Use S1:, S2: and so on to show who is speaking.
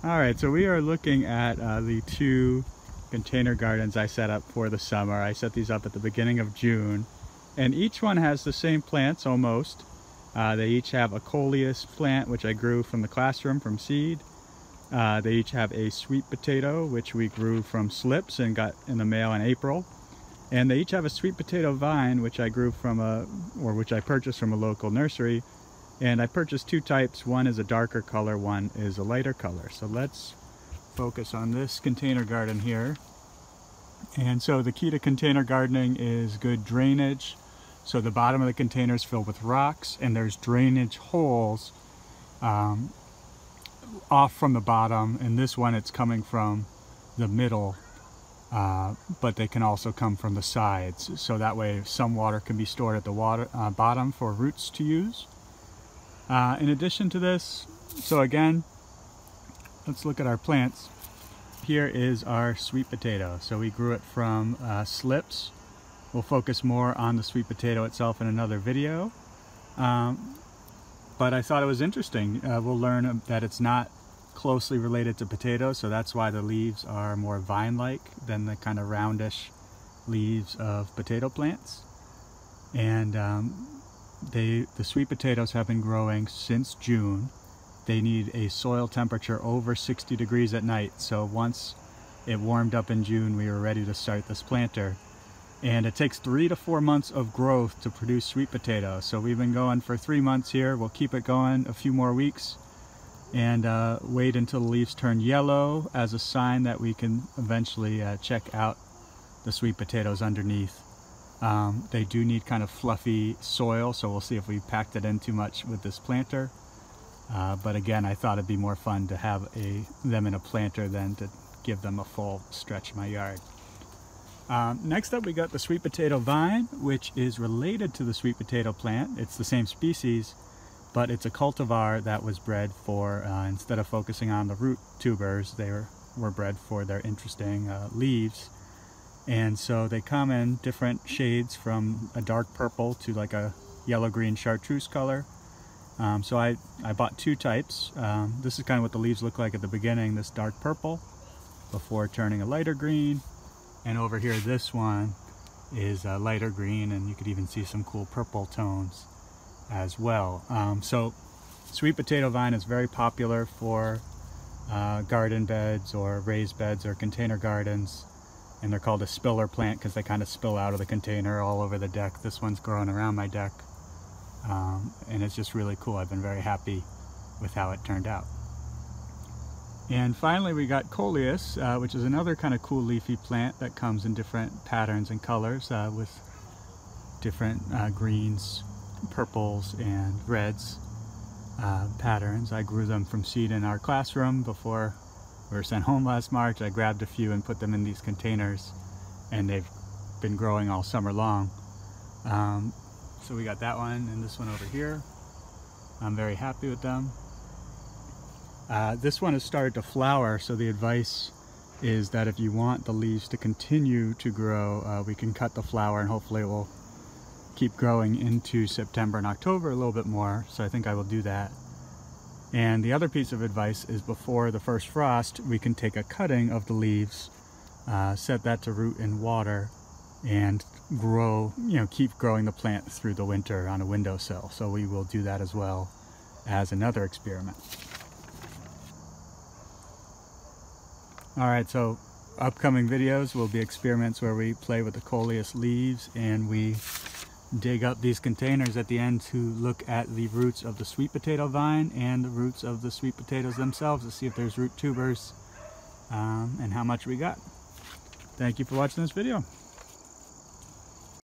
S1: All right, so we are looking at the two container gardens I set up for the summer. I set these up at the beginning of June, and each one has the same plants almost. They each have a Coleus plant, which I grew from the classroom from seed. They each have a sweet potato, which we grew from slips and got in the mail in April. And they each have a sweet potato vine, which I grew from which I purchased from a local nursery. And I purchased two types. One is a darker color, one is a lighter color. So let's focus on this container garden here. And so the key to container gardening is good drainage. So the bottom of the container is filled with rocks, and there's drainage holes off from the bottom. In this one, it's coming from the middle, but they can also come from the sides. So that way some water can be stored at the bottom for roots to use. In addition to this, so again, let's look at our plants. Here is our sweet potato. So we grew it from slips. We'll focus more on the sweet potato itself in another video. But I thought it was interesting. We'll learn that it's not closely related to potatoes, so that's why the leaves are more vine-like than the kind of roundish leaves of potato plants. And the sweet potatoes have been growing since June. They need a soil temperature over 60 degrees at night. So once it warmed up in June, we were ready to start this planter. And it takes 3 to 4 months of growth to produce sweet potato. So we've been going for 3 months here. We'll keep it going a few more weeks and wait until the leaves turn yellow as a sign that we can eventually check out the sweet potatoes underneath. They do need kind of fluffy soil, so we'll see if we packed it in too much with this planter. But again, I thought it'd be more fun to have them in a planter than to give them a full stretch in my yard. Next up, we got the sweet potato vine, which is related to the sweet potato plant. It's the same species, but it's a cultivar that was bred for, instead of focusing on the root tubers, they were bred for their interesting leaves. And so they come in different shades, from a dark purple to like a yellow-green chartreuse color. So I bought two types. This is kind of what the leaves look like at the beginning, this dark purple, before turning a lighter green. And over here, this one is a lighter green, and you could even see some cool purple tones as well. So sweet potato vine is very popular for garden beds or raised beds or container gardens. And they're called a spiller plant because they kind of spill out of the container all over the deck. This one's growing around my deck. And it's just really cool. I've been very happy with how it turned out. And finally, we got Coleus, which is another kind of cool leafy plant that comes in different patterns and colors with different greens, purples, and reds patterns. I grew them from seed in our classroom before we were sent home last March. I grabbed a few and put them in these containers, and they've been growing all summer long. So we got that one and this one over here. I'm very happy with them. This one has started to flower, so the advice is that if you want the leaves to continue to grow, we can cut the flower, and hopefully it will keep growing into September and October a little bit more. So I think I will do that. And the other piece of advice is, before the first frost, we can take a cutting of the leaves, set that to root in water, and grow, keep growing the plant through the winter on a windowsill. So we will do that as well as another experiment. All right, so upcoming videos will be experiments where we play with the Coleus leaves, and we dig up these containers at the end to look at the roots of the sweet potato vine and the roots of the sweet potatoes themselves to see if there's root tubers and how much we got. Thank you for watching this video.